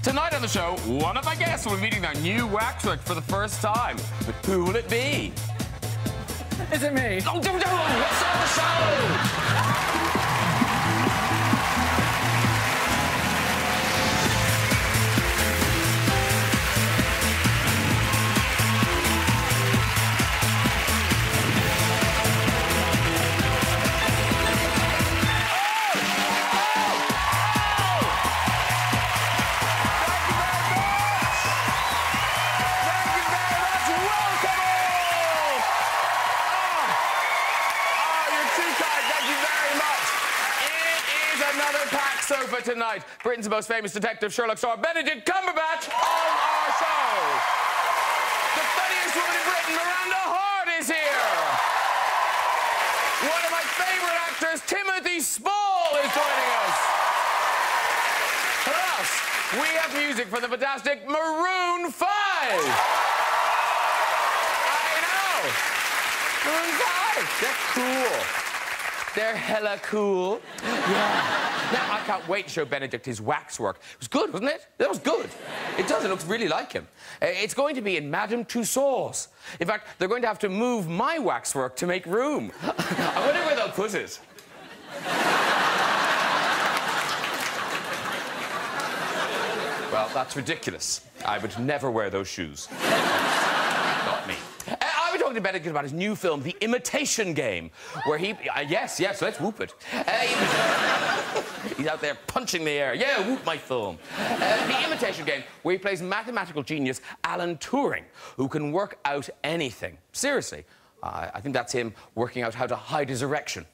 Tonight on the show, one of my guests will be meeting their new waxwork for the first time. But who will it be? Is it me? Oh, don't! Let's start the show! Sofa tonight, Britain's most famous detective, Sherlock star Benedict Cumberbatch, on our show. The funniest woman in Britain, Miranda Hart, is here. One of my favourite actors, Timothy Spall, is joining us. Plus, we have music from the fantastic Maroon 5. I know. Maroon 5. They're cool. They're hella cool. Yeah. Now, I can't wait to show Benedict his waxwork. It was good, wasn't it? That was good. It does. It looks really like him. It's going to be in Madame Tussauds. In fact, they're going to have to move my waxwork to make room. I wonder where they'll put it. Well, that's ridiculous. I would never wear those shoes. Not me. We're talking to Benedict about his new film, The Imitation Game, where he... yes, let's whoop it. He's out there punching the air. Yeah, whoop my film. The Imitation Game, where he plays mathematical genius Alan Turing, who can work out anything. Seriously. I think that's him working out how to hide his erection.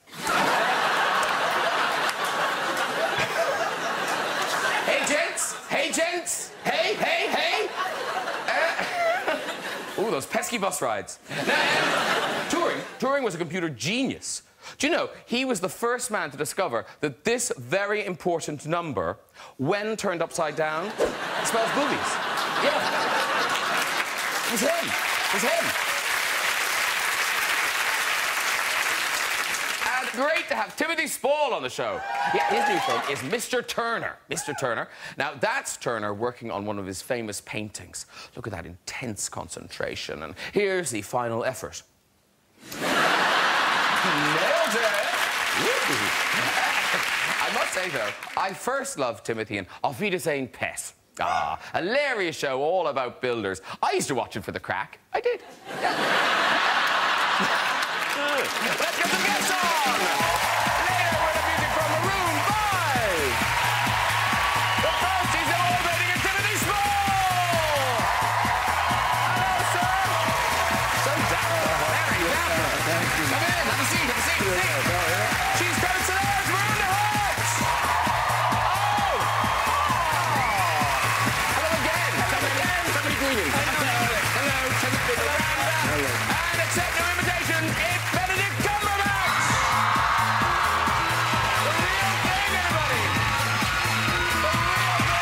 Hey, gents! Hey, gents! Hey! Ooh, those pesky bus rides. Now, Turing was a computer genius. Do you know, he was the first man to discover that this very important number, when turned upside down, spells boobies. Yeah. It was him. It was him. And great to have Timothy Spall on the show. Yeah, his new film is Mr. Turner. Mr. Turner. Now, that's Turner working on one of his famous paintings. Look at that intense concentration. And here's the final effort. Nailed it! I must say, though, I first loved Timothy in Auf Wiedersehen, Pet. Hilarious show all about builders. I used to watch it for the crack. I did. Yeah. Let's get some guests on! Later with the music from Maroon 5! The first is the all-rating of Timothy Spall! Hello, sir! So dapper. Very dapper. Thank you. Come in, have a seat, have a seat, have a seat. She's coming to us, Miranda Hart! Oh! Hello again. Somebody greetings. Hello, Timothy. Miranda. Hello. And accept your invitation, it's Benedict Cumberbatch! The real thing, everybody! The real thing!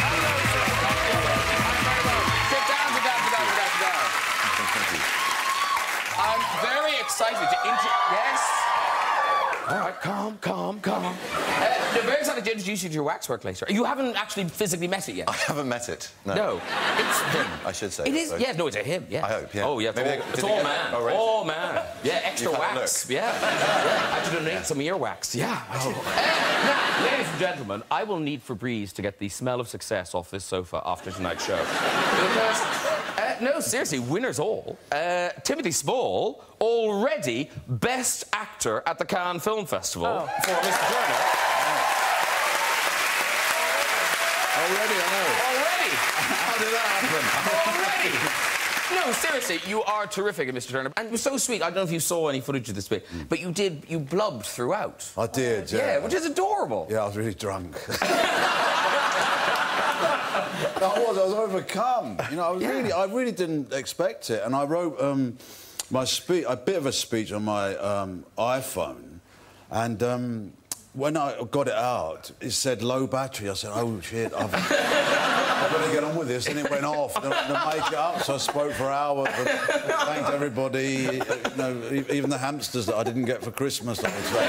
Hello, sir. I'm very well. Sit down. I'm very excited to Yes? All right, calm. I'm very excited to introduce you to your waxwork later. You haven't actually physically met it yet. I haven't met it, no. No. It's him. I should say. It is, so. yeah, no, it's a him, yeah. I hope, yeah. Oh, yeah, it's all man. Oh, really? All man. Yeah, extra wax. Yeah. I had to donate some earwax. Yeah. Now, ladies and gentlemen, I will need Febreze to get the smell of success off this sofa after tonight's show. Because, no, seriously, winners all. Timothy Spall, already Best Actor at the Cannes Film Festival for Mr. Turner. Already, I know. Already? How did that happen? Already? No, seriously, you are terrific at Mr. Turner. And it was so sweet. I don't know if you saw any footage of this bit, but you blubbed throughout. I did, yeah. Yeah, which is adorable. Yeah, I was really drunk. I was overcome. You know, I really didn't expect it. And I wrote a bit of a speech on my iPhone. And when I got it out, it said low battery. I said, oh, shit, I've got to get on with this. And it went off. To make it up, so I spoke for hours and thanked everybody, you know, even the hamsters that I didn't get for Christmas, I would say.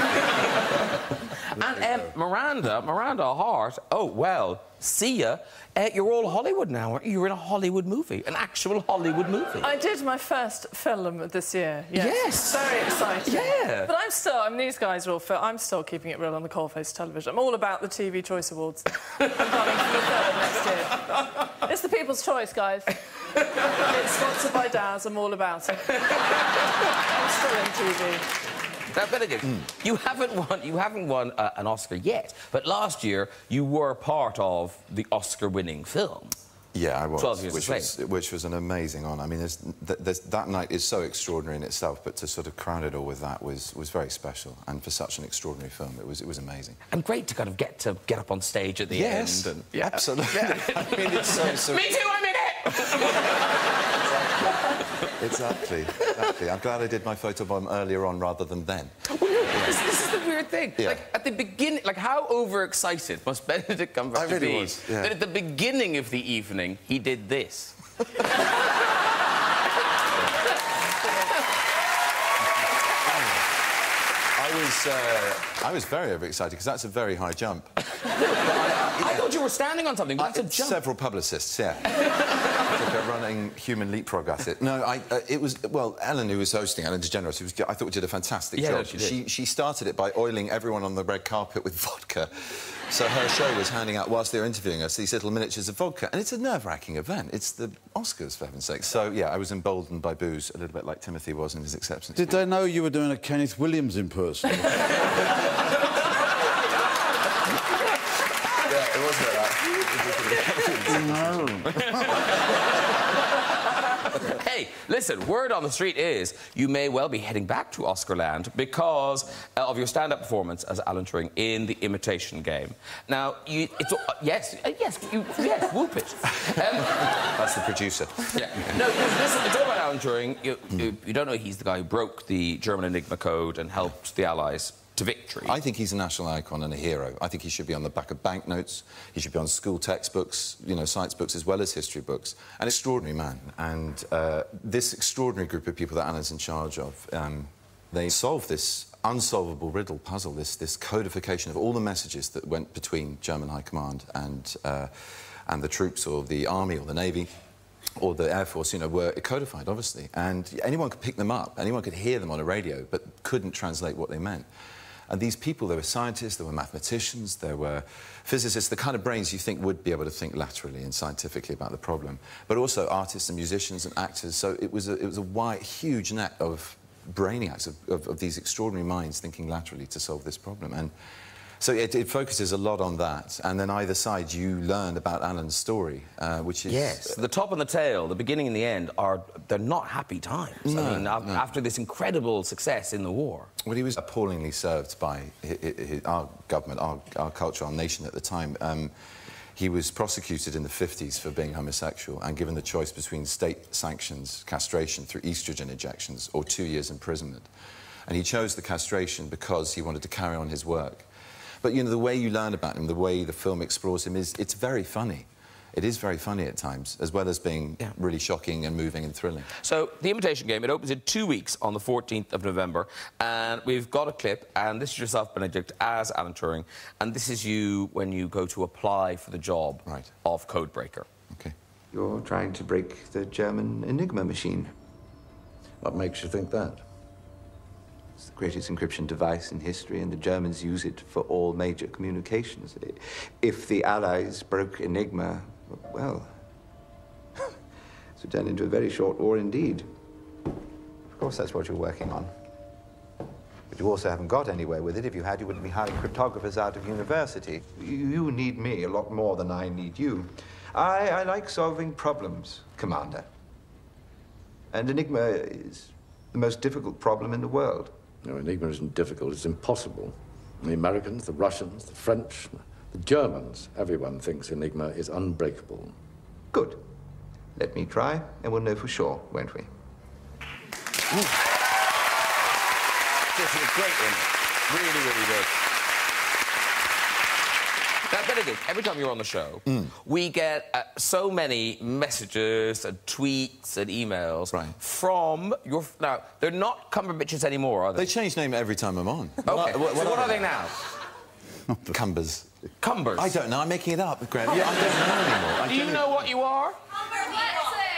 And Miranda Hart, oh, well, see ya. You're all Hollywood now, aren't you? You're in a Hollywood movie, an actual Hollywood movie. I did my first film this year, yes. Very exciting. Yeah. But I'm still, I mean, these guys are all, I'm still keeping it real on the coalface television. I'm all about the TV Choice Awards. I'm running for the third next year. It's the people's choice, guys. It's sponsored by Daz, I'm all about it. I'm still in TV. Now, Benedict, you haven't won an Oscar yet, but last year you were part of the Oscar-winning film. Yeah, I was, 12 Years which was an amazing honour. I mean, that night is so extraordinary in itself, but to sort of crown it all with that was very special, and for such an extraordinary film, it was amazing. And great to kind of get up on stage at the end. And, yeah, absolutely. Yeah. I mean, it's so... Me too, I'm in it! Exactly. I'm glad I did my photobomb earlier on rather than then. Well, this is the weird thing. Yeah. Like, at the beginning, like, how overexcited must Benedict Cumberbatch be that at the beginning of the evening, he did this? I was very overexcited because that's a very high jump. I thought you were standing on something. That's a jump. Several publicists, yeah. Like a running human leapfrog at it. No, it was... Well, Ellen, who was hosting, Ellen DeGeneres, I thought did a fantastic job. No, she did. She started it by oiling everyone on the red carpet with vodka. So her show was handing out, whilst they were interviewing us, these little miniatures of vodka. And it's a nerve-wracking event. It's the Oscars, for heaven's sake. So, yeah, I was emboldened by booze, a little bit like Timothy was in his acceptance. Did they know you were doing a Kenneth Williams impersonation? Yeah, it wasn't like that. Hey, listen, word on the street is you may well be heading back to Oscarland because of your stand-up performance as Alan Turing in The Imitation Game. Now, yes, whoop it. That's the producer. Yeah. No, listen, it's all about Alan Turing. You don't know he's the guy who broke the German Enigma code and helped the Allies to victory. I think he's a national icon and a hero. I think he should be on the back of banknotes. He should be on school textbooks, you know, science books as well as history books. An extraordinary man. And this extraordinary group of people that Alan's in charge of, they solved this unsolvable riddle puzzle, this codification of all the messages that went between German High Command and the troops or the army or the navy or the Air Force, you know, were codified, obviously. And anyone could pick them up, anyone could hear them on a radio, but couldn't translate what they meant. And these people, there were scientists, there were mathematicians, there were physicists, the kind of brains you think would be able to think laterally and scientifically about the problem, but also artists and musicians and actors. So it was a wide, huge net of brainiacs, of these extraordinary minds thinking laterally to solve this problem. And so it focuses a lot on that, and then either side you learn about Alan's story, which is... Yes, the top and the tail, the beginning and the end, they're not happy times. No, I mean, after this incredible success in the war. Well, he was appallingly served by our government, our culture, our nation at the time. He was prosecuted in the 50s for being homosexual and given the choice between state sanctions, castration through estrogen injections, or 2 years imprisonment. And he chose the castration because he wanted to carry on his work. But, you know, the way you learn about him, the way the film explores him, it's very funny. It is very funny at times, as well as being really shocking and moving and thrilling. So, The Imitation Game, it opens in 2 weeks on the 14th of November, and we've got a clip, and this is yourself, Benedict, as Alan Turing, and this is you when you go to apply for the job of Codebreaker. OK. You're trying to break the German Enigma machine. What makes you think that? It's the greatest encryption device in history, and the Germans use it for all major communications. If the Allies broke Enigma, well, it would turn into a very short war indeed. Of course, that's what you're working on. But you also haven't got anywhere with it. If you had, you wouldn't be hiring cryptographers out of university. You need me a lot more than I need you. I like solving problems, Commander. And Enigma is the most difficult problem in the world. No, Enigma isn't difficult, it's impossible. The Americans, the Russians, the French, the Germans, everyone thinks Enigma is unbreakable. Good. Let me try, and we'll know for sure, won't we? This is a great one. Really, really good. Now, Benedict, every time you're on the show, we get so many messages and tweets and emails from your... Now, they're not Cumberbitches anymore, are they? They change name every time I'm on. OK, what are they now? Cumbers. Cumbers? I don't know, I'm making it up, Graham. Yeah, I don't know anymore. Do you know what you are?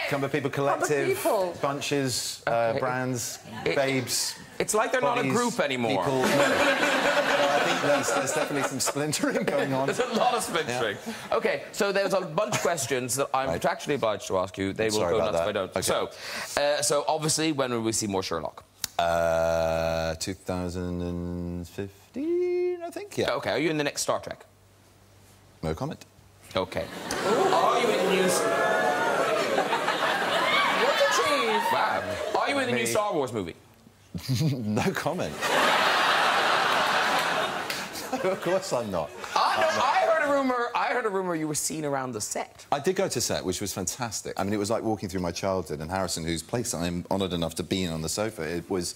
Cumber People Collective, Cumber People. bunches, brands, babes. It's like they're bodies, not a group anymore. People. I think there's definitely some splintering going on. There's a lot of splintering. Yeah. OK, so there's a bunch of questions that I'm contractually obliged to ask you. They will go nuts if I don't. Okay. So obviously, when will we see more Sherlock? 2015, I think, yeah. OK, are you in the next Star Trek? No comment. OK. Are you in the new... What a cheese! Wow. Are you in the new Star Wars movie? No comment. No, of course I'm not. I heard a rumour you were seen around the set. I did go to set, which was fantastic. I mean, it was like walking through my childhood, and Harrison, whose place I'm honoured enough to be in on the sofa, it was...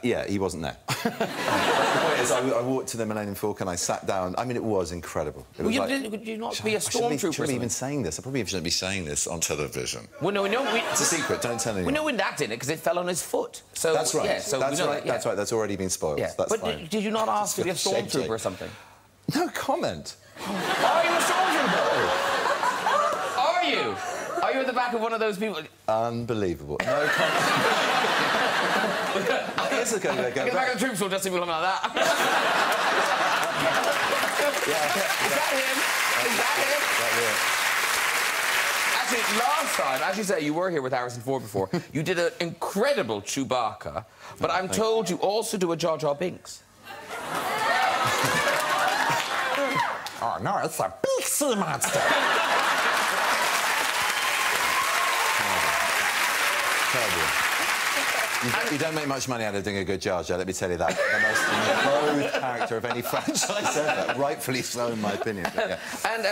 yeah, he wasn't there. The point is, I walked to the Millennium Falcon, I sat down. I mean, it was incredible. It was could you not be a stormtrooper? I shouldn't be even saying this. I probably shouldn't be saying this on television. Well, no, it's a secret, don't tell anyone. We know when that didn't, because it fell on his foot. So, that's right. Yeah, so that's we know right. That's right. That's already been spoiled. Yeah. That's but fine. did you not ask to be a stormtrooper or something? No comment. Are you a stormtrooper? Are you? Are you at the back of one of those people? Unbelievable. No comment. Get the back of the troops will just see something like that. Yeah. Is that him? Is that him? Actually, last time, as you say, you were here with Harrison Ford before. You did an incredible Chewbacca, but I'm told you also do a Jar Jar Binks. Oh, no, it's a big sea monster. Terrible. You don't make much money out of doing a good Jar Jar, let me tell you that. The most loathed character of any franchise ever. Rightfully so, in my opinion. But, yeah. And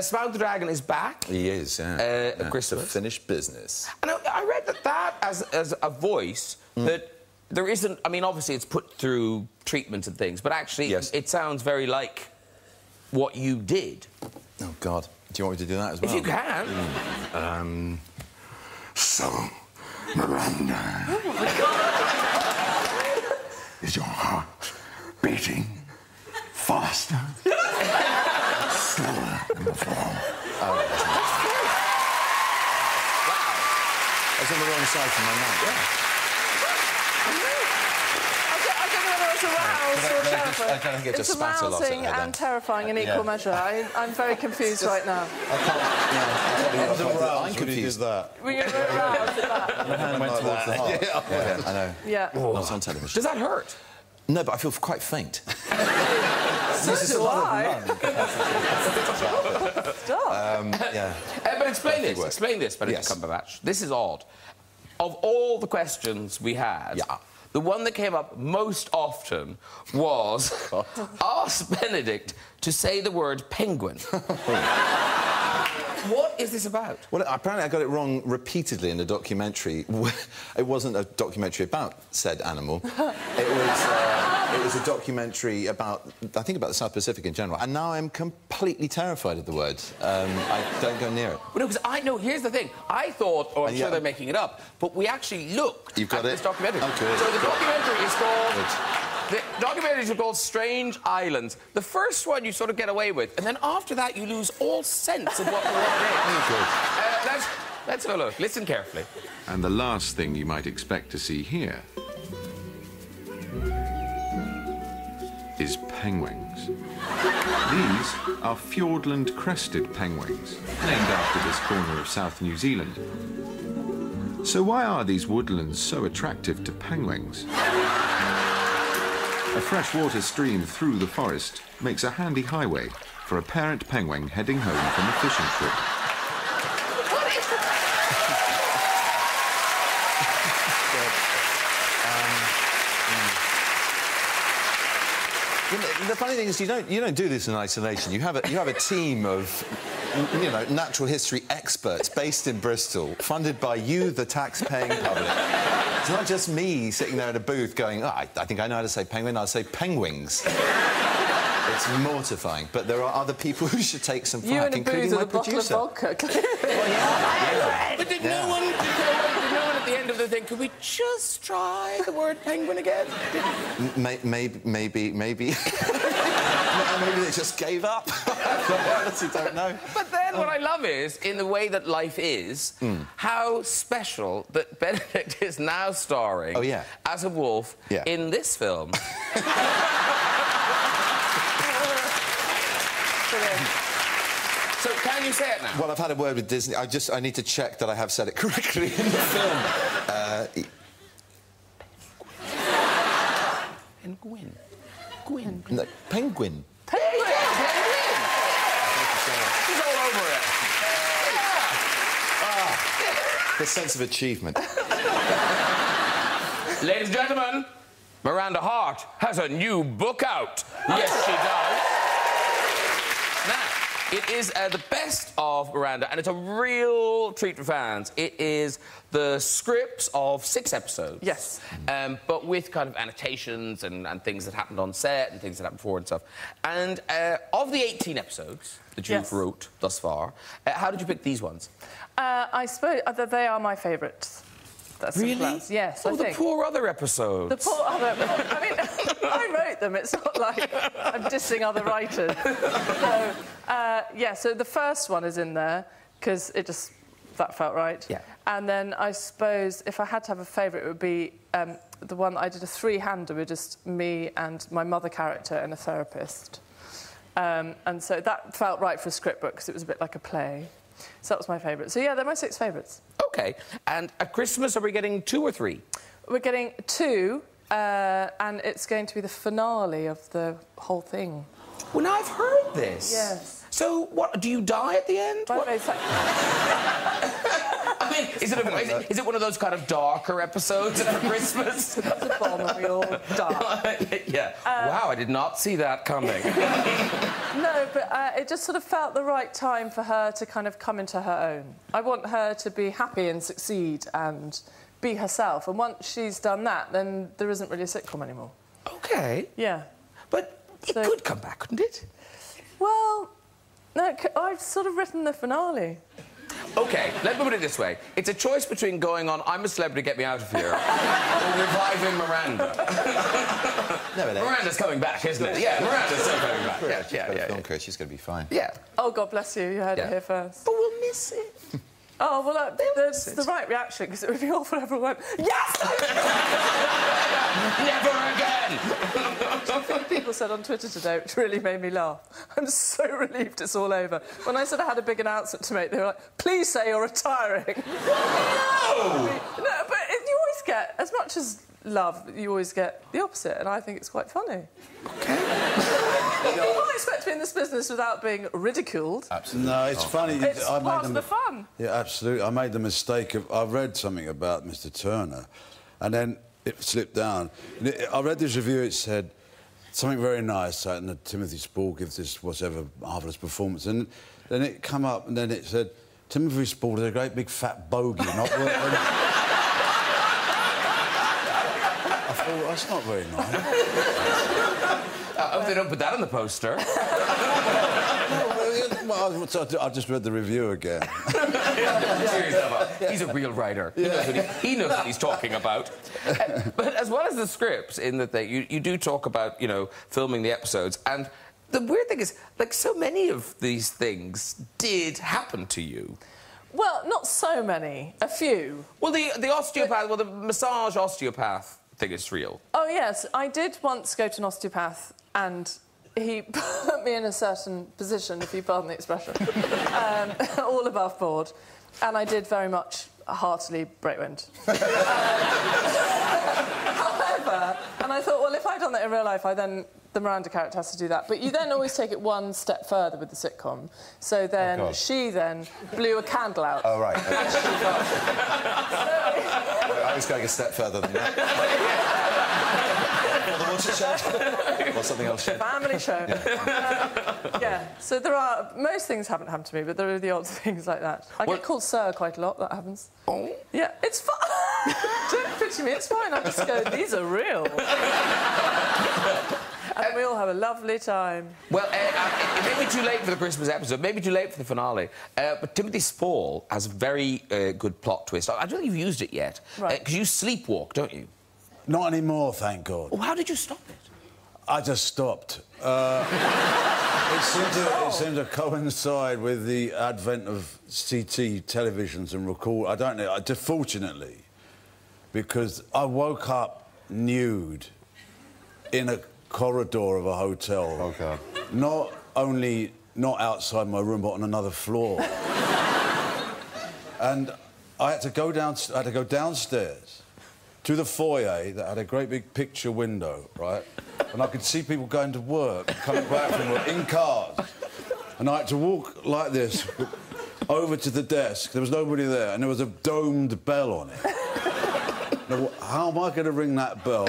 Smaug the Dragon is back. He is, yeah. Christmas. It's a finished business. And I read that as a voice, that there isn't... I mean, obviously, it's put through treatment and things, but actually, it sounds very like what you did. Oh, God. Do you want me to do that as well? If you can. So, Miranda. Oh, my God. Is your heart beating faster? Slower than before? Wow. I was on the wrong side from my mouth. Yeah. I don't know whether it's aroused or terrifying. I think it just spat a lot at her arousing then. and terrifying in equal measure. I'm very confused right now. I'm confused. That. Were you aroused at that? The hand went towards the heart. Yeah, I know. Yeah. I was on television. Does that hurt? No, but I feel quite faint. So do I. Stop. Yeah. But explain this. Explain this, Benedict Cumberbatch. This is odd. Of all the questions we had, the one that came up most often was ask Benedict to say the word penguin. What is this about? Well, apparently I got it wrong repeatedly in the documentary. It wasn't a documentary about said animal. It was a documentary about, I think, about the South Pacific in general. And now I'm completely terrified of the word. I don't go near it. Well, no, because I know, here's the thing. I thought, I'm sure they're making it up, but we actually looked at this documentary. Oh, good. So the documentary is called... The documentaries are called Strange Islands. The first one you sort of get away with, and then after that you lose all sense of what it is. Let's have a look. Listen carefully. And the last thing you might expect to see here is penguins. These are Fiordland crested penguins, named after this corner of South New Zealand. So why are these woodlands so attractive to penguins? A freshwater stream through the forest makes a handy highway for a parent penguin heading home from a fishing trip. What is The funny thing is, you don't do this in isolation. You have a team of, natural history experts based in Bristol, funded by you, the tax-paying public. It's not just me sitting there in a booth going, I think I know how to say penguin. I'll say penguins. It's mortifying. But there are other people who should take some You flack, in a including booth my with a bottle of producer. vodka. But did no one at the end of the thing, could we just try the word penguin again? Maybe. Maybe they just gave up. I honestly don't know. But then what I love is, in the way that life is, how special that Benedict is now starring as a wolf in this film. So, can you say it now? Well, I've had a word with Disney. I need to check that I have said it correctly in the film. Penguin. No, penguin. Penguin! He's all over it. The sense of achievement. Ladies and gentlemen, Miranda Hart has a new book out. Yes, she does. Now, it is the best of Miranda, and it's a real treat for fans. It is the scripts of 6 episodes. Yes. But with kind of annotations and things that happened on set and things that happened before and stuff. And of the 18 episodes that you've wrote thus far, how did you pick these ones? I suppose they are my favourites. Really? Yes, I think. the poor other episodes. The poor other... I mean, I wrote them. It's not like I'm dissing other writers. So, so the first one is in there, because that felt right. Yeah. And then I suppose if I had to have a favourite, it would be the one that I did a 3-hander with just me and my mother character and a therapist. And so that felt right for a script book, because it was a bit like a play. So that was my favourite. So, yeah, they're my 6 favourites. OK. And at Christmas, are we getting 2 or 3? We're getting 2, and it's going to be the finale of the whole thing. Well, now I've heard this. Yes. So, what, do you die at the end? By the way, I mean, is it one of those kind of darker episodes for Christmas? It's a bomb and we all die. Yeah. Wow, I did not see that coming. No, but it just sort of felt the right time for her to kind of come into her own. I want her to be happy and succeed and be herself. And once she's done that, then there isn't really a sitcom anymore. OK. Yeah. But it could come back, couldn't it? Well, no, I've sort of written the finale. OK, let me put it this way. It's a choice between going on I'm a Celebrity, Get Me Out of Here, or reviving Miranda. No, Miranda's coming back, isn't it? Yeah, Miranda's still coming back. Yeah. Film career, she's going to be fine. Yeah. Oh, God bless you. You heard it here first. But we'll miss it. Oh, well, that's the right reaction, because it would be awful if everyone went, yes! Never again! People said on Twitter today, which really made me laugh. I'm so relieved it's all over. When I said I had a big announcement to make, they were like, please say you're retiring. No! No, but you always get, as much as love, you always get the opposite, and I think it's quite funny. OK. You can't expect to be in this business without being ridiculed. Absolutely. No, it's funny. It's part of the fun. Yeah, absolutely. I made the mistake of... I read something about Mr Turner, and then it slipped down. I read this review, it said something very nice, and Timothy Spall gives this whatever marvellous performance, and then it come up, and then it said, Timothy Spall is a great big fat bogey, not worth... I thought, that's not very nice. I hope they don't put that on the poster. I just read the review again. He's a real writer. He knows what he's talking about. But as well as the scripts, in that you do talk about, filming the episodes, and the weird thing is, like, so many of these things did happen to you. Well, not so many. A few. Well, the osteopath, the massage osteopath thing is real. Oh, yes. I did once go to an osteopath, and he put me in a certain position, if you pardon the expression, all above board, and I did very much heartily break wind. However, and I thought, well, if I'd done that in real life, the Miranda character has to do that. But you then always take it one step further with the sitcom. So then she then blew a candle out. Oh, right. I was going a step further than that. The watershed. Or something else. Family show. Yeah. So there are... Most things haven't happened to me, but there are the odd things like that. I get called Sir quite a lot. That happens. Oh? Yeah, it's fine. Don't pity me. It's fine. I just go, these are real. And we all have a lovely time. Well, it may be too late for the Christmas episode, maybe too late for the finale, but Timothy Spall has a very good plot twist. I don't think you've used it yet. Right. Because you sleepwalk, don't you? Not anymore, thank God. Well, how did you stop it? I just stopped. It seemed to coincide with the advent of CT televisions and record. I don't know. Fortunately, because I woke up nude in a corridor of a hotel. Okay. Not outside my room, but on another floor. And I had to go downstairs to the foyer that had a great big picture window, right? And I could see people going to work, coming back from work in cars. And I had to walk like this over to the desk. There was nobody there, and there was a domed bell on it. Now, how am I going to ring that bell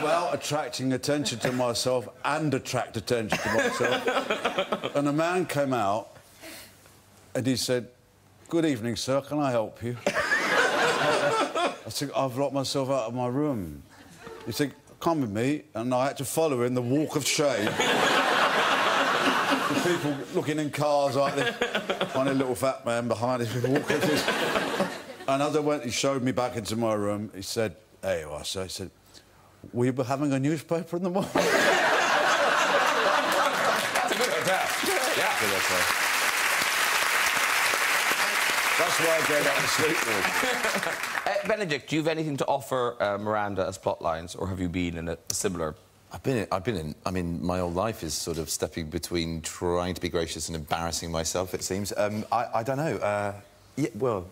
without attracting attention to myself and attract attention to myself? And a man came out, and he said, "Good evening, sir. Can I help you?" I said, "I've locked myself out of my room." He said, "Come with me," and I had to follow him the walk of shame. The people looking in cars like this, funny little fat man behind us walking. And as I went, he showed me back into my room. He said, "There you are, sir." He said, "Were you having a newspaper in the morning?" That's a good hotel. Yeah. Good hotel. That's why I gave up the sleepwalking. Benedict, do you have anything to offer Miranda as plot lines, or have you been in a similar... I mean, my whole life is sort of stepping between trying to be gracious and embarrassing myself, it seems. I don't know. Yeah, well,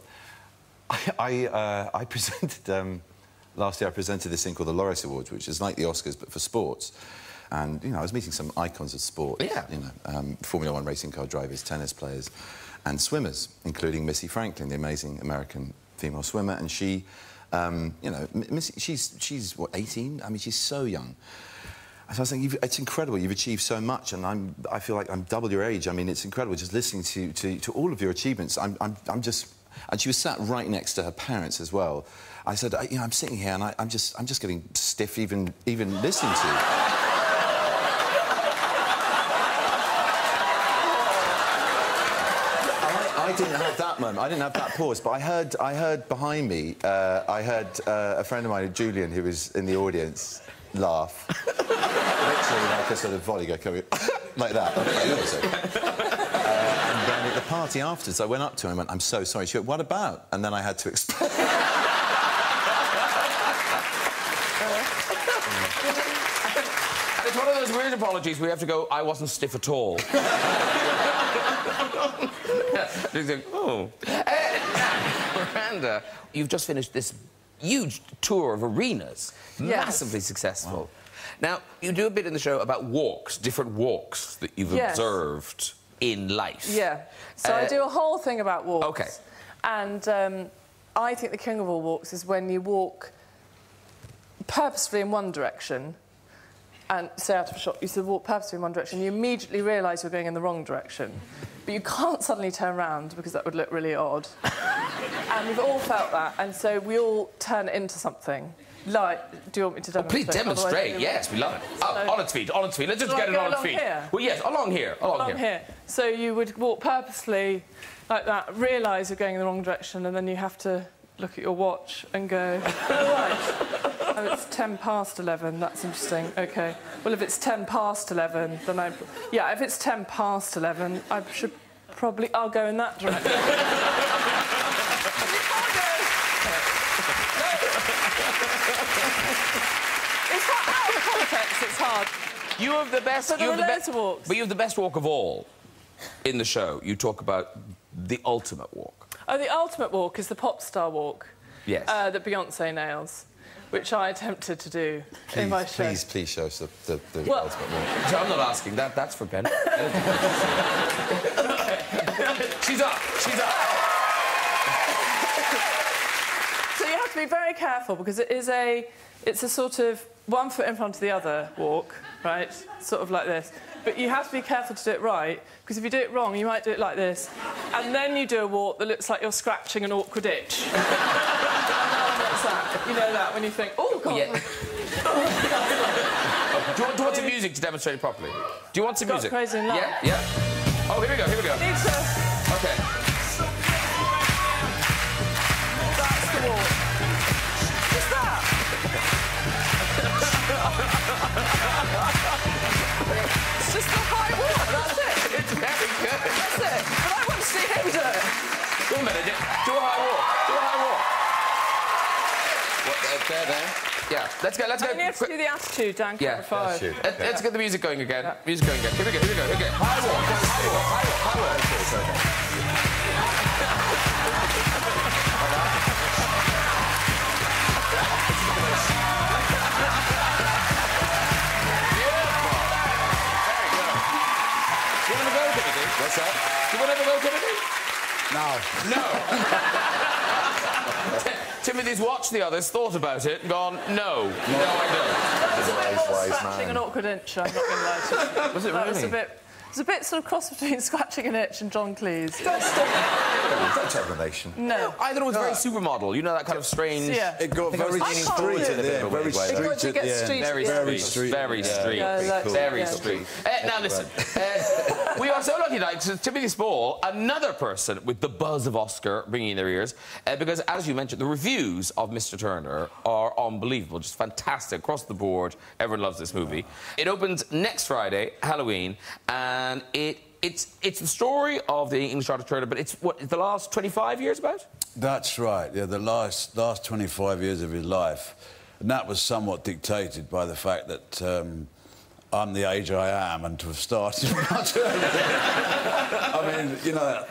I presented... last year I presented this thing called the Loris Awards, which is like the Oscars, but for sports. And, you know, I was meeting some icons of sport. Yeah. You know, Formula One racing car drivers, tennis players, and swimmers, including Missy Franklin, the amazing American female swimmer. And she, you know, Missy, she's, what, 18? I mean, she's so young. So I was thinking, it's incredible, you've achieved so much, and I feel like I'm double your age. I mean, it's incredible just listening to all of your achievements. I'm just... And she was sat right next to her parents as well. I said, you know, I'm sitting here and I'm just getting stiff even listening to you. I didn't have that moment. I didn't have that pause. But I heard behind me. I heard a friend of mine, Julian, who was in the audience, laugh. Literally like a sort of volley go coming like that. And then at the party afterwards, I went up to him and went, "I'm so sorry." She went, "What about?" And then I had to explain. And it's one of those weird apologies where you have to go, "I wasn't stiff at all." You think, oh. Miranda, you've just finished this huge tour of arenas. Yes. Massively successful. Wow. Now, you do a bit in the show about walks, different walks that you've Yes. observed in life. Yeah. So I do a whole thing about walks. OK. And I think the king of all walks is when you walk purposefully in one direction and, say, out of a shot, you sort of walk purposefully in one direction, you immediately realise you're going in the wrong direction. But you can't suddenly turn around because that would look really odd. And we've all felt that, and so we all turn it into something. Like, do you want me to demonstrate? Please demonstrate, yes, we love it. On its feet, on its feet. Let's just get it on its feet. Here? Well, yes, along here, along here. So you would walk purposely like that, realise you're going in the wrong direction, and then you have to look at your watch and go, oh, right. Oh, it's 11:10, that's interesting, OK. Well, if it's 11:10, then yeah, if it's 11:10, I should probably... I'll go in that direction. It's hard. Out of context, it's hard. You have the best... But there are loads of walks. But you have the best walk of all in the show. You talk about the ultimate walk. Oh, the ultimate walk is the pop star walk. Yes. That Beyoncé nails, which I attempted to do in my show. Please show us the Well, ultimate walk. So I'm not asking that. That's for Ben. She's up. She's up. So you have to be very careful because it's a sort of 1 foot in front of the other walk, right? Sort of like this. But you have to be careful to do it right, because if you do it wrong, you might do it like this. And then you do a walk that looks like you're scratching an awkward itch. What's that? You know that, when you think, oh, God. Yeah. Do you want some music to demonstrate it properly? Do you want some music? Crazy in Love. Yeah, yeah. Oh, here we go, here we go. Need to... Okay. That's the walk. What's that? It's just the high walk, that's it. It's very good. That's it. But I want to see him do it. Go on, Benedict. Do a high walk. Do a high walk. What, there? Yeah, let's go, let's go. And you have to do the attitude, Dan, Yeah, five. Let's get the music going again. Yeah. Music going again. Here we go, here we go, here we go. High walk, high walk, high walk, high walk. What's that? Do you want to have a go, Timothy? No. No. Timothy's watched the others, thought about it, and gone, no. No, I don't. That was a bit more scratching an awkward inch, I'm not going to lie to you. Was it That really? was a bit sort of cross between scratching an itch and John Cleese. Don't take relation. No. I thought it was very supermodel. You know, that kind of strange... Yeah. It got very street at the end. Very street It got to at get the end. street. Very street. Very street. Yeah, Very yeah. street. Now, listen. We are so lucky tonight to Timothy Spall, another person with the buzz of Oscar ringing in their ears, because, as you mentioned, the reviews of Mr. Turner are unbelievable, just fantastic across the board. Everyone loves this movie. It opens next Friday, Halloween, and it's the story of the English artist Turner, but it's what the last 25 years about? That's right, yeah, the last 25 years of his life. And that was somewhat dictated by the fact that I'm the age I am and to have started much earlier. I mean, you know...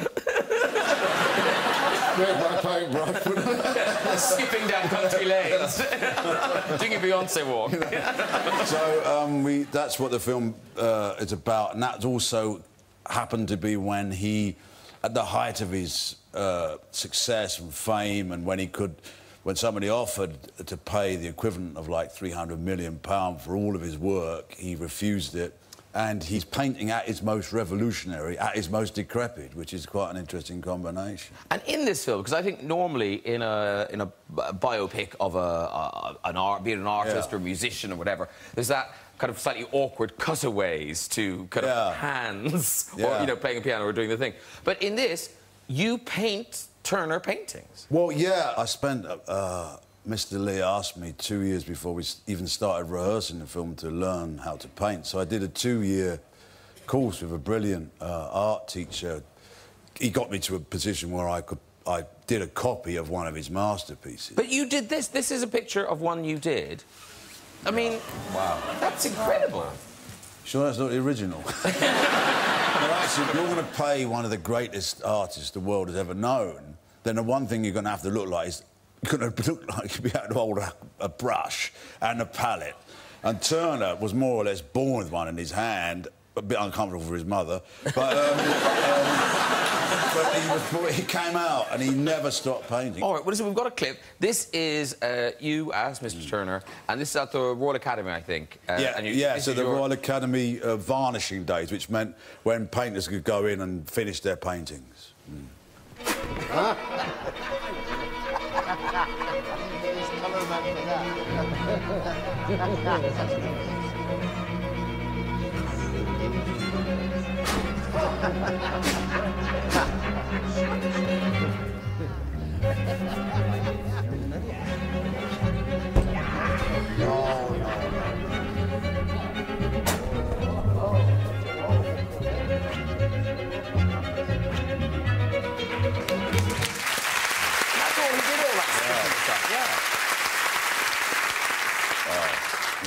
Skipping down country lanes. Doing a Beyonce walk. So that's what the film is about, and that also happened to be when he, at the height of his success and fame, and when somebody offered to pay the equivalent of like £300 million for all of his work, he refused it. And he's painting at his most revolutionary, at his most decrepit, which is quite an interesting combination. And in this film, because I think normally in a biopic of be it an artist or a musician or whatever, there's that kind of slightly awkward cutaways to kind of hands, or, you know, playing a piano or doing the thing. But in this, you paint Turner paintings. Well, yeah, I spent... Mr. Lee asked me 2 years before we even started rehearsing the film to learn how to paint. So I did a 2-year course with a brilliant art teacher. He got me to a position where I did a copy of one of his masterpieces. But you did this. This is a picture of one you did. I mean, wow, that's incredible. Sure, that's not the original. No, actually, if you're going to pay one of the greatest artists the world has ever known, then the one thing you're going to have to look like is... You're going to look like you'd be able to hold a brush and a palette. And Turner was more or less born with one in his hand, a bit uncomfortable for his mother, but he came out and he never stopped painting. All right, well, listen, we've got a clip. This is you as Mr. Turner, and this is at the Royal Academy, I think. So the Royal Academy varnishing days, which meant when painters could go in and finish their paintings.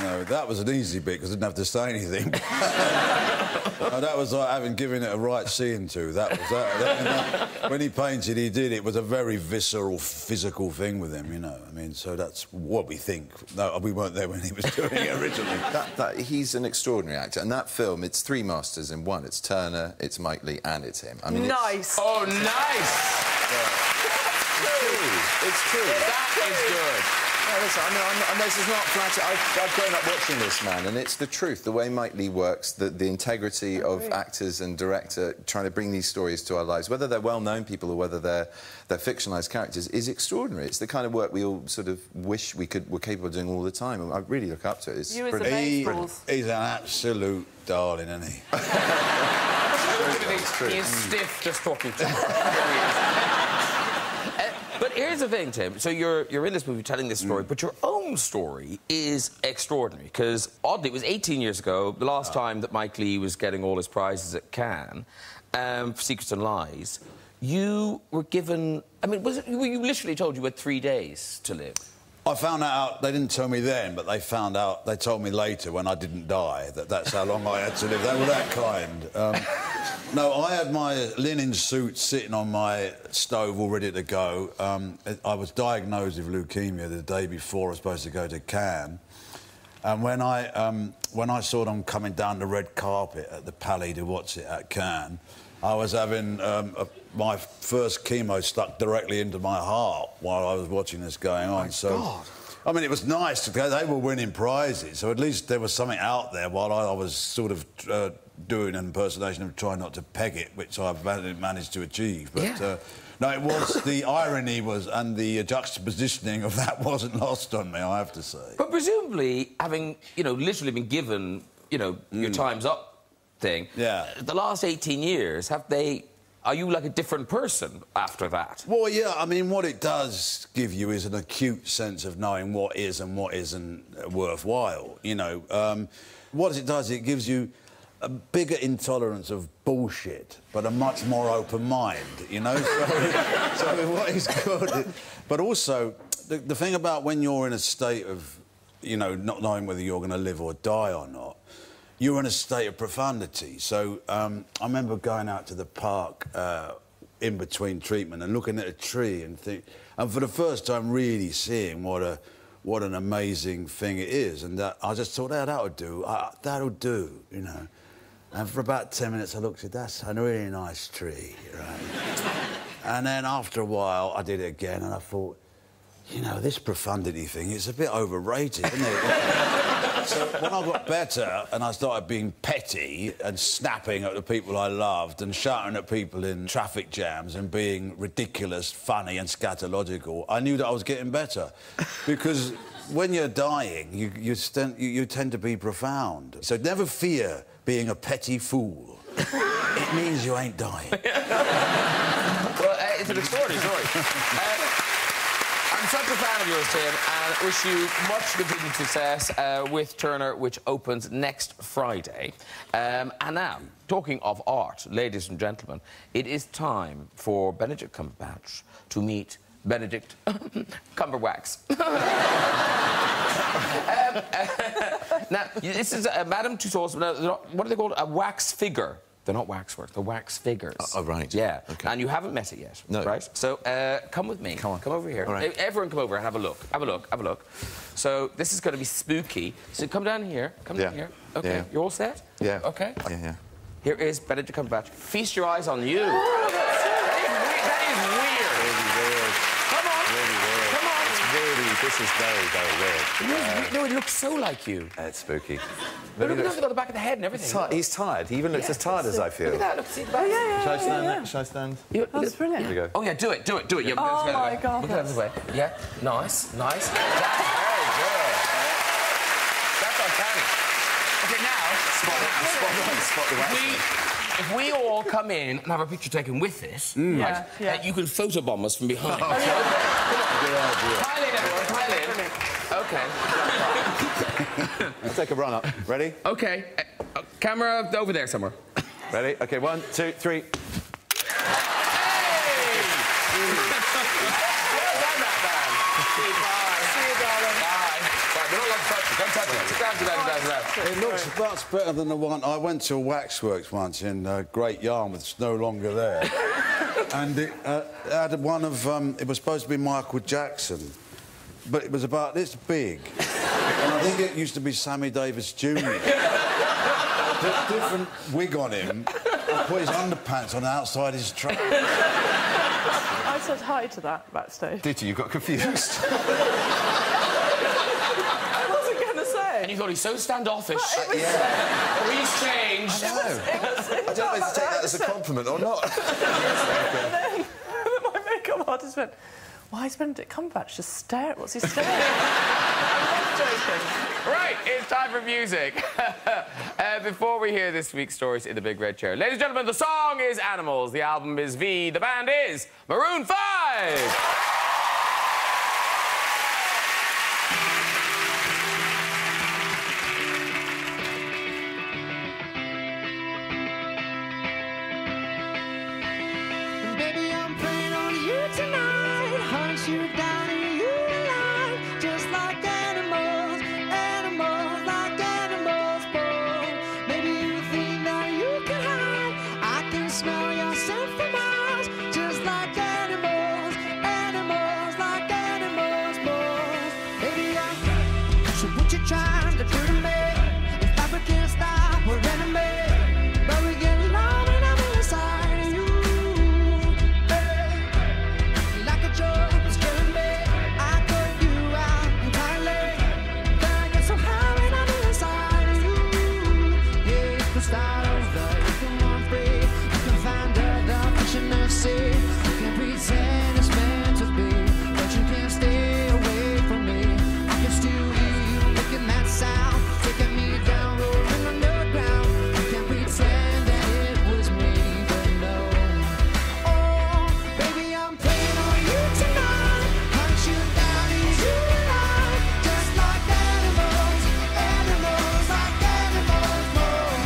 No, that was an easy bit because I didn't have to say anything. No, that was like having given it a right seeing to. When he painted, he did. It was a very visceral, physical thing with him, you know. I mean, so that's what we think. No, we weren't there when he was doing it originally. He's an extraordinary actor, and that film, it's three masters in one. It's Turner, it's Mike Leigh, and it's him. I mean, nice. Oh, nice. It's true. That is good. listen, this is not flattering. I've grown up watching this, man, and it's the truth. The way Mike Leigh works, the integrity of actors and director trying to bring these stories to our lives, whether they're well-known people or whether they're fictionalised characters, is extraordinary. It's the kind of work we all sort of wish were capable of doing all the time. And I really look up to it. It's You as the brilliant. He's an absolute darling, isn't he? He is stiff just talking to him. But here's the thing, Tim. So you're in this movie telling this story, but your own story is extraordinary because, oddly, it was 18 years ago, the last time that Mike Leigh was getting all his prizes at Cannes for Secrets and Lies. You were given... I mean, were you literally told you had 3 days to live? I found that out. They didn't tell me then, but they found out. They told me later when I didn't die that's how long I had to live. They were that kind. No, I had my linen suit sitting on my stove all ready to go. I was diagnosed with leukemia the day before I was supposed to go to Cannes. And when I saw them coming down the red carpet at the Palais de at Cannes, I was having my first chemo stuck directly into my heart while I was watching this going on. God. I mean, it was nice because they were winning prizes, so at least there was something out there while I was sort of doing an impersonation of trying not to peg it, which I've managed to achieve. But no, it was the irony and the juxtapositioning of that wasn't lost on me, I have to say. But presumably, having literally been given your time's up thing. Yeah. The last 18 years, are you like a different person after that? Well, yeah, I mean, what it does give you is an acute sense of knowing what is and what isn't worthwhile, What it does, it gives you a bigger intolerance of bullshit, but a much more open mind, So what is good... But also, the thing about when you're in a state of, not knowing whether you're going to live or die or not, you're in a state of profundity. So I remember going out to the park in between treatment and looking at a tree and for the first time really seeing what an amazing thing it is. And I just thought, that'll do, that'll do, And for about 10 minutes I looked at that's a really nice tree, right? And then after a while I did it again and I thought, this profundity thing, it's a bit overrated, isn't it? So when I got better and I started being petty and snapping at the people I loved and shouting at people in traffic jams and being ridiculous, funny and scatological, I knew that I was getting better. Because when you're dying, you tend to be profound. So never fear being a petty fool. It means you ain't dying. Well, it's an extraordinary story. I'm such a fan of yours, Tim, and wish you much continued success with Turner, which opens next Friday. And now, talking of art, ladies and gentlemen, it is time for Benedict Cumberbatch to meet Benedict Cumberbatch. Now, this is Madame Tussauds, what are they called? A wax figure. They're not waxworks, they're wax figures. Oh, right. Yeah. OK. And you haven't met it yet, no. Right? So, come with me. Come on. Come over here. All right. Everyone come over and have a look. Have a look. Have a look. So, this is going to be spooky. So, come down here. Come down here. OK. Yeah. You're all set? Yeah. OK. Yeah. Here is Benedict Cumberbatch. Feast your eyes on you. Oh, That is weird. Really weird. Come on. Really weird. Come on. This is very, very weird. No, it looks so like you. It's spooky. Look at the back of the head and everything. He's tired. He even looks as tired as I feel. Look at that. Look, see the back. yeah. Shall I stand there? Shall I stand? That's brilliant. Here we go. Oh, yeah, do it. Yeah, Oh, my God. Look at the way. Yeah, nice. That's very good. That's uncanny. OK, now... Spot the wax. If we all come in and have a picture taken with this, right, Yeah. you can photobomb us from behind. Good idea. Pile in, everyone, pile in. OK. Let's take a run up. Ready? OK. Camera over there somewhere. Ready? OK, 1, 2, 3. It looks much better than the one... I went to a waxworks once in Great Yarmouth, it's no longer there. And it had one of... it was supposed to be Michael Jackson, but it was about this big. And I think it used to be Sammy Davis Jr. Different wig on him, and put his underpants on outside his truck. I said hi to that backstage. Did you? You got confused. And you thought he's so standoffish. Well, Oh, he's changed. I don't know if to take that as a compliment or not. And then my makeup artist went, why is Benedict Cumberbatch just stare? What's he staring at? I'm not joking. Right, it's time for music. Before we hear this week's stories in the big red chair, ladies and gentlemen, the song is Animals, the album is V, the band is Maroon 5. Baby, I'm praying on you tonight. Hunt you down and you alive. Just like animals, animals, like animals born. Maybe you think that you can hide. I can smell your scent for miles. Just like animals, animals, like animals born. Baby, so what you trying to do to me? If I can't stop, we're enemies. But we get along and I'm inside of you. Like a joke, it's killing me. I cut you out entirely. Then I get so high and I'm inside of you. Yeah, you can start over, you can run free. You can find other fish in the sea. You can pretend it's meant to be, but you can't stay away from me. I can still hear you making that sound, taking me down, rolling underground. You can pretend that it was me, but no. Oh, baby, I'm playing on you tonight. Hunt you down and you alive. Just like animals, animals, like animals born.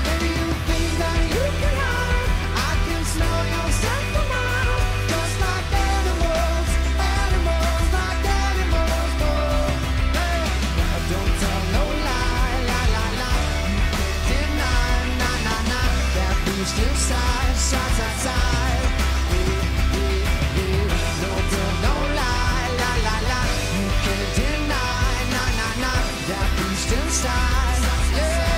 Maybe you think that you can hide. I can smell your scent for miles. Just like animals, animals, like animals born. Hey, don't tell no lie, lie, lie, lie. You can't deny, nah, nah, nah. That beast inside, side, side, side. Don't tell no lie, lie, lie, lie. You can't deny, nah, nah, nah. That beast inside. Yeah,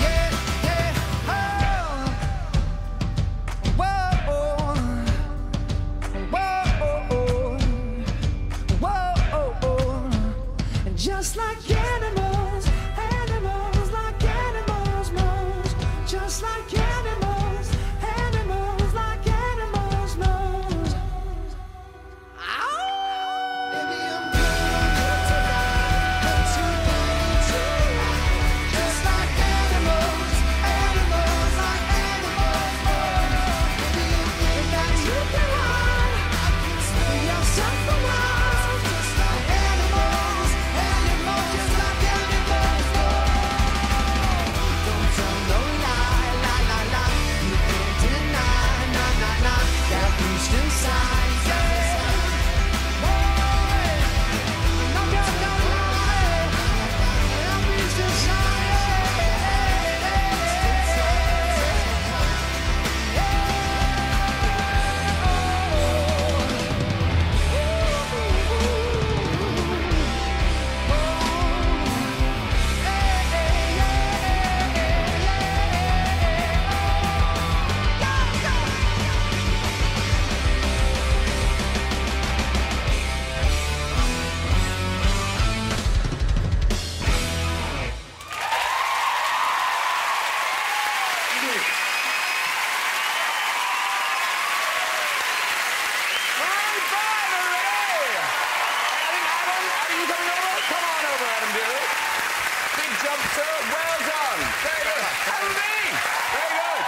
yeah, yeah. Oh, whoa, whoa, whoa. Just like animals, animals, like animals, moles. Just like animals, animals, like animals, moles. Baby, I'm playing you tonight. Hunt you down, just like animals, animals, like animals, moles. Baby, you think that you can hide. I can smell your scent for miles. Just like animals, animals, just like animals, moles. Don't tell no lie, lie, lie, lie. You can't deny, nah, nah, nah. That beast inside. Maroon 5, everybody! I think Adam, are you coming over? Come on over, Adam, dear. Big jump, sir. Well done. Very good. Adam B! Very good.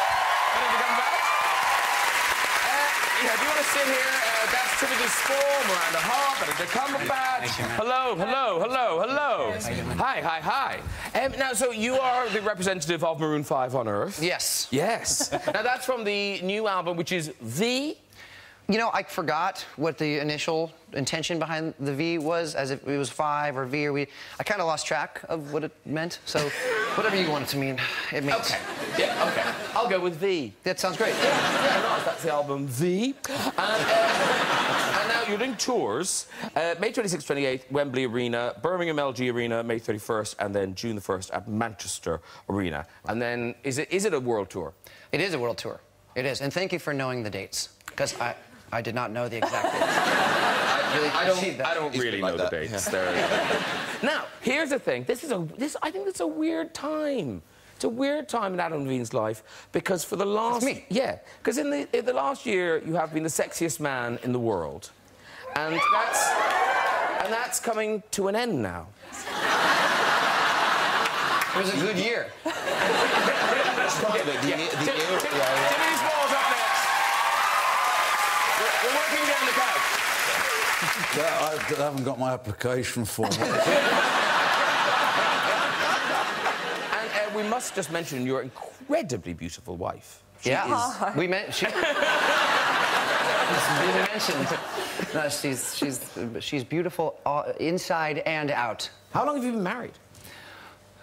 Benedict Cumberbatch. Yeah, do you want to sit here? That's Timothy Spall, Miranda Hart, Benedict Cumberbatch. Hello, hello, hello, hello. Hi, hi, hi. Now, so you are the representative of Maroon 5 on Earth. Yes. Yes. Now, that's from the new album, which is V. You know, I forgot what the initial intention behind the V was, as if it was 5 or V or we. I kind of lost track of what it meant. So, whatever you want it to mean, it means. Okay. Yeah, okay. I'll go with V. That sounds great. Yeah, nice. That's the album V. And now you're doing tours. May 26th, 28th, Wembley Arena, Birmingham LG Arena, May 31st, and then June the 1st at Manchester Arena. And then, is it a world tour? It is a world tour. It is. And thank you for knowing the dates, because I did not know the exact dates. really concede that. I don't really know the dates. Now, here's the thing. I think it's a weird time. It's a weird time in Adam Levine's life because for the last... That's me. Yeah, because in the last year, you have been the sexiest man in the world. And that's coming to an end now. It was a good year. Timothy Small's up next. We're working down the couch. Yeah, I haven't got my application form. And we must just mention your incredibly beautiful wife. She is... We met... She... mentioned. No, she's beautiful inside and out. How long have you been married?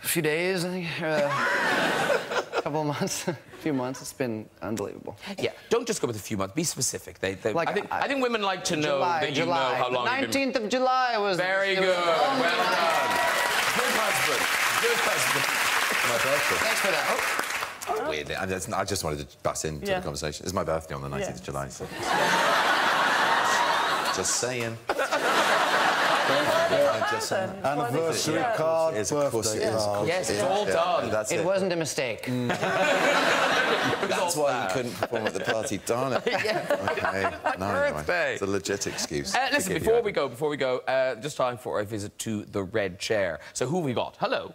A few days, I think. A couple of months. A few months. It's been unbelievable. Yeah, don't just go with a few months. Be specific. Like, I think women like to know that you know how long you've been... 19th of July was... Very good. Well done. Good husband. Good husband. My birthday. Thanks for that. Oh, weird. I just wanted to butt into the conversation. It's my birthday on the 19th of July, so... Just saying. Anniversary card, Yes, of course it is. Yes, it's all done. That's It wasn't a mistake. That's why you couldn't perform at the party, darn it. Okay. No, birthday. It's a legit excuse. Listen, before we go, just time for a visit to the red chair. So who have we got? Hello.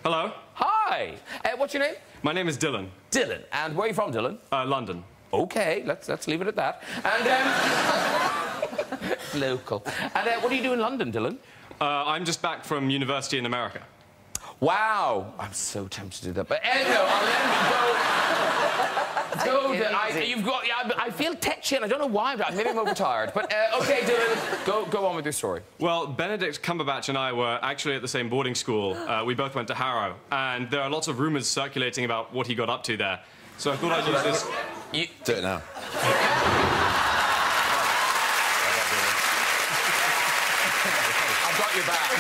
Hello. Hi. What's your name? My name is Dylan. Dylan. And where are you from, Dylan? London. Okay, let's leave it at that. And local. And what do you do in London, Dylan? I'm just back from university in America. Wow. I'm so tempted to do that. But no, I'll let him go. I feel tetchy and I don't know why, but maybe I'm overtired. But OK, Dylan, go on with your story. Well, Benedict Cumberbatch and I were actually at the same boarding school. We both went to Harrow, and there are lots of rumours circulating about what he got up to there. So I thought I'd use this... Do it now. I've got your back.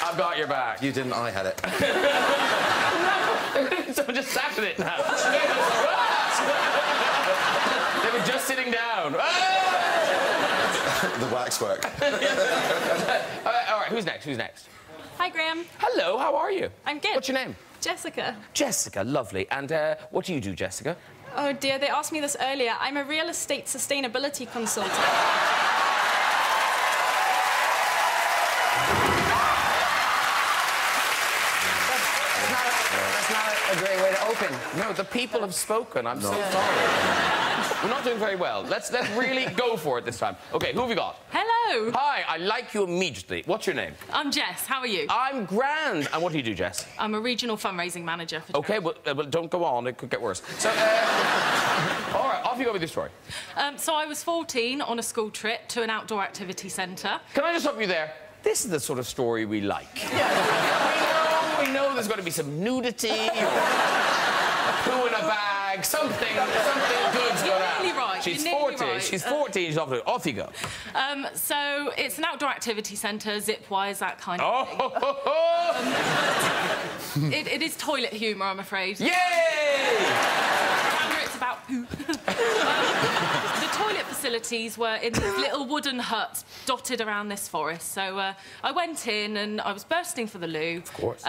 I've got your back. You didn't, I had it. Someone just sat in it now. They were just sitting down. The waxwork. All right, who's next? Hi, Graham. Hello, how are you? I'm good. What's your name? Jessica. Jessica, lovely. And what do you do, Jessica? Oh, dear, they asked me this earlier. I'm a real estate sustainability consultant. That's not a great way to open. No, the people have spoken. I'm so sorry. We're not doing very well. Let's really go for it this time. OK, who have we got? Hello. Hi, I like you immediately. What's your name? I'm Jess. How are you? I'm grand. And what do you do, Jess? I'm a regional fundraising manager for OK, well, don't go on. It could get worse. So, all right, off you go with your story. So I was 14 on a school trip to an outdoor activity centre. Can I just stop you there? This is the sort of story we like. We know there's going to be some nudity, or a poo in a bag, something good's going on. Really right. She's You're 14. Right. She's 14. She's off you go. So it's an outdoor activity centre, zip wires, that kind of thing. It is toilet humour, I'm afraid. Yay! It's about poo. The toilet facilities were in these little wooden huts dotted around this forest. So I went in and I was bursting for the loo. Of course.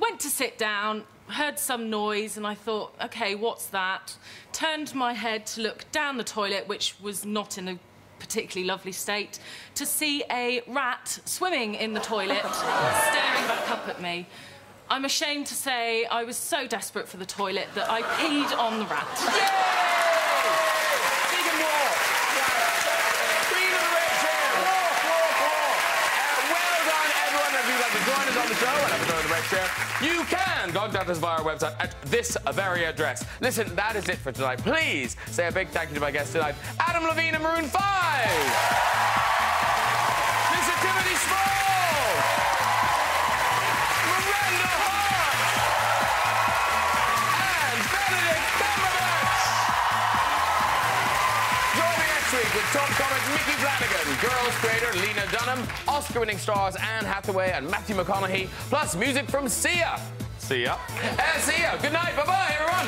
Went to sit down, heard some noise, and I thought, OK, what's that? Turned my head to look down the toilet, which was not in a particularly lovely state, to see a rat swimming in the toilet, staring back up at me. I'm ashamed to say I was so desperate for the toilet that I peed on the rat. Yay! Big and walk. Queen of the red chair. Walk. Well done, everyone. If you'd like to join us on the show and have a go in the red chair, you can contact us via our website at this very address. Listen, that is it for tonight. Please say a big thank you to my guests tonight, Adam Levine and Maroon 5. Mr. Timothy Small. With top comic Mickey Flanagan, Girls creator Lena Dunham, Oscar-winning stars Anne Hathaway and Matthew McConaughey, plus music from Sia. See ya. See ya. Good night. Bye-bye, everyone.